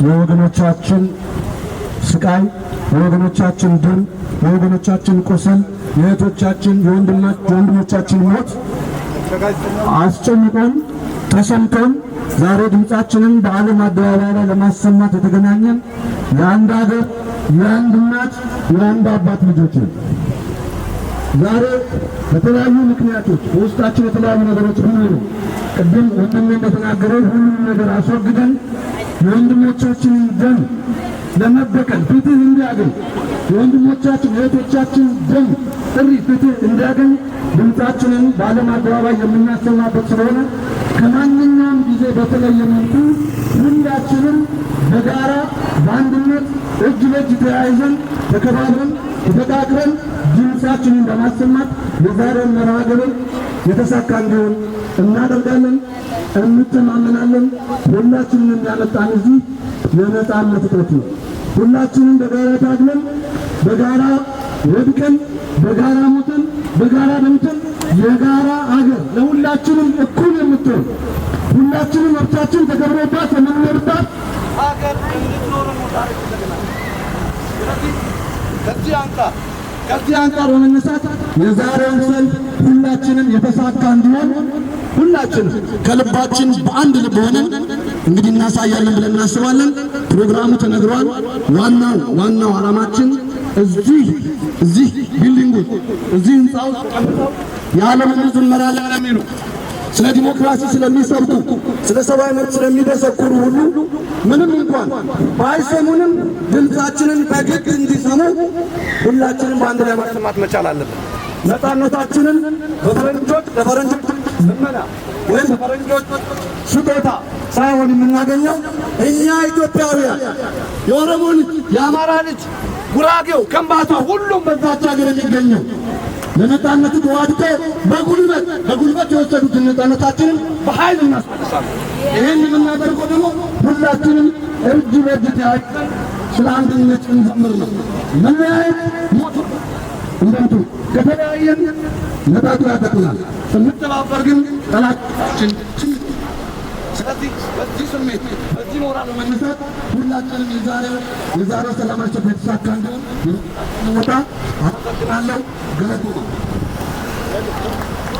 የወገኖቻችን ስቃይ፣ የወገኖቻችን ደም፣ የወገኖቻችን ቁስል፣ የእህቶቻችን የወንድሞቻችን ሞት አስጨንቆን ተሰምቶን ዛሬ ድምጻችንን በዓለም አደባባይ ላይ ለማሰማት የተገናኘን የአንድ ሀገር የአንድ እናት የአንድ አባት ልጆች ነን። ዛሬ በተለያዩ ምክንያቶች በውስጣችን የተለያዩ ነገሮች ቢኖሩ ቅድም ወንድሜ እንደተናገረው ሁሉም ነገር አስወግደን የወንድሞቻችንን ደም ለመበቀል ፍትህ እንዲያገኝ የወንድሞቻችን የእህቶቻችን ደም ጥሪ ፍትህ እንዲያገኝ ድምጻችንን በዓለም አደባባይ የምናሰማበት ስለሆነ ከማንኛውም ጊዜ በተለየ መልኩ ሁላችንም በጋራ በአንድነት እጅ ለእጅ ተያይዘን ተከባብረን ተፈቃቅረን ድምጻችንን በማሰማት የዛሬውን መርሃ ግብር የተሳካ እንዲሆን እናደርጋለን፣ እንተማመናለን። ሁላችንም የሚያመጣን እዚህ የነጻነት እጦት ነው። ሁላችንም በጋራ ታግለን በጋራ ወድቀን በጋራ ሞተን በጋራ ደምተን የጋራ አገር ለሁላችንም እኩል የምትሆን ሁላችንም መብታችን ተከብሮባት የምንኖርባት አገር እንድትኖር ነው ዛሬ ተገናኘን። ስለዚህ ከዚህ አንጻር በመነሳት የዛሬውን ሰልፍ ሁላችንም የተሳካ እንዲሆን ሁላችንም ከልባችን በአንድ ልብ ሆነን እንግዲህ እናሳያለን ብለን እናስባለን። ፕሮግራሙ ተነግሯል። ዋናው ዓላማችን እዚህ ቢልዲንጉ እዚህ ህንጻው ተቀምጠው የዓለምን ሕዝብ እንመራለን የሚሉ ስለ ዲሞክራሲ ስለሚሰብኩ ስለ ሰብአዊ መብት ስለሚደሰኩሩ ሁሉ ምንም እንኳን ባይሰሙንም ድምጻችንን በግድ እንዲሰሙ ሁላችንም በአንድ ላይ ማሰማት መቻል አለብን። ነፃነታችንን ለፈረንጆች ልመና ወይም በፈረንጆች ስጦታ ሳይሆን የምናገኘው እኛ ኢትዮጵያውያን የኦሮሞ ልጅ፣ የአማራ ልጅ፣ ጉራጌው፣ ከምባታ ሁሉም በዛች ሀገር የሚገኘው ለነፃነቱ ተዋድቀው በጉልበት የወሰዱትን ነፃነታችንን በኃይል እናስመልሳለን። ይህን የምናደርገው ደግሞ ሁላችንም እጅ ለእጅ ተያይዘን ስለ አንድነት እንዘምር ነው። መለያየት ሞት እንደምቱ ከተለያየን ነጣጡ ያጠቁናል። ስንተባበር ግን ጠላታችን። ስለዚህ በዚህ ስሜት በዚህ ሞራል በመነሳት ሁላችንም የዛሬው ሰላማችን የተሳካ እንዲሆን ወጣ አመሰግናለሁ። ገለቱ ነው።